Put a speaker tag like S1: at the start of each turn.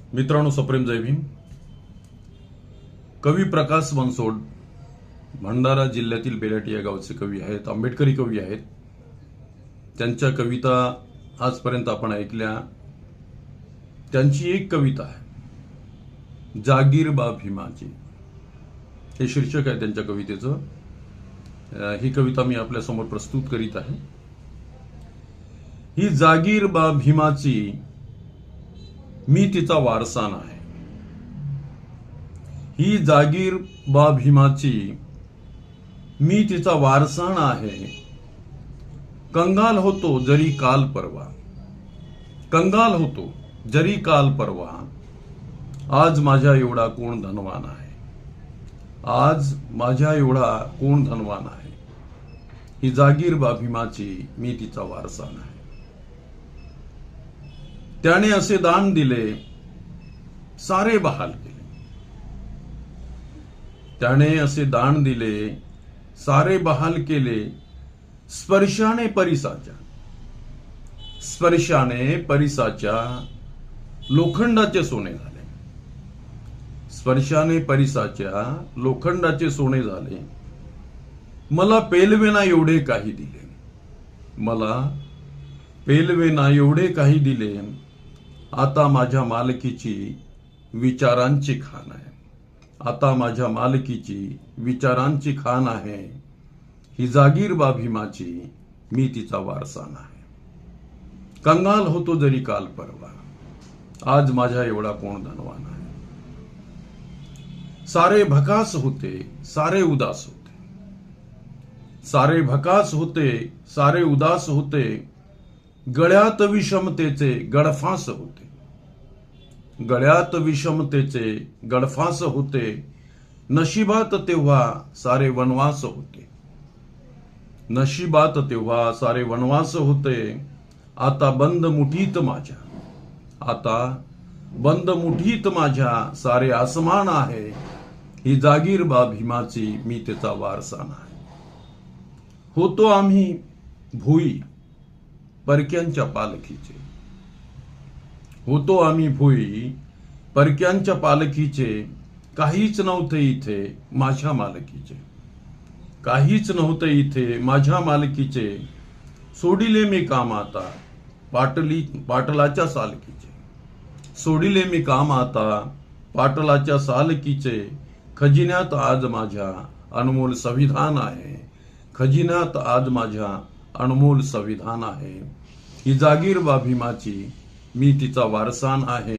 S1: मित्रांनो, सप्रेम जय भीम. कवी प्रकाश बनसोड भंडारा जिल्ह्यातील बेलाटी या गावचे कवी आहेत. आंबेडकरी कवी आहेत. त्यांच्या कविता आजपर्यंत आपण ऐकल्या. त्यांची एक कविता आहे, जागीर बा भीमाची. हे शीर्षक आहे त्यांच्या कवितेचं. ही कविता मी आपल्या समोर प्रस्तुत करीत आहे. ही जागीर बा भीमाची, मी तिचा वारसा नाही. ही जागीर बा भीमाची, मी तिचा वारसा आहे. कंगाल होतो जरी काल परवा, कंगाल होतो जरी काल परवा. आज माझ्या एवढा कोण धनवान आहे, आज माझ्या एवढा कोण धनवान आहे. ही जागीर बा भीमाची, मी तिचा वारसा नाही. त्याने असे दान दिले, सारे बहाल केले. त्याने असे दान दिले, सारे बहाल केले. स्पर्शाने परिसाच्या, स्पर्शाने परिसाच्या लोखंडाचे सोने झाले. स्पर्शाने परिसाच्या लोखंडाचे सोने झाले. मला पेलवेना एवढे काही दिले, मला पेलवेना एवढे काही दिले. आता माझ्या मालकीची विचारांची खाण आहे, आता माझ्या मालकीची विचारांची खाण आहे. ही जागीर बा भीमाची, मी तिचा वारसा नाही. कंगाल होतो जरी काल परवा, आज माझ्या एवढा कोण धनवान आहे. सारे भकास होते, सारे उदास होते. सारे भकास होते, सारे उदास होते. गळ्यात विषमतेचे गडफास होते, गळ्यात विषमतेचे गडफास होते. नशिबात तेव्हा सारे वनवास होते, नशिबात तेव्हा सारे वनवास होते. आता बंद मुठीत माझ्या, आता बंद मुठीत माझ्या सारे आसमान आहे. ही जागीर बा भीमाची, मी तिचा वारसा नाही. होतो आम्ही भुई परक्यांच्या पालखीचे, होतो आम्ही भुई परक्यांच्या पालखीचे. काहीच नव्हते इथे माझ्या मालकीचे, काहीच नव्हते इथे माझ्या मालकीचे. सोडिले मी काम आता पाटलाच्या सालकीचे, सोडिले मी काम आता पाटलाच्या सालकीचे. खजिन्यात आज माझ्या अनमोल संविधान आहे, खजिन्यात आज माझ्या अनमोल संविधान आहे. ही जागीर बा भीमाची, मी तिचा वारसा आहे.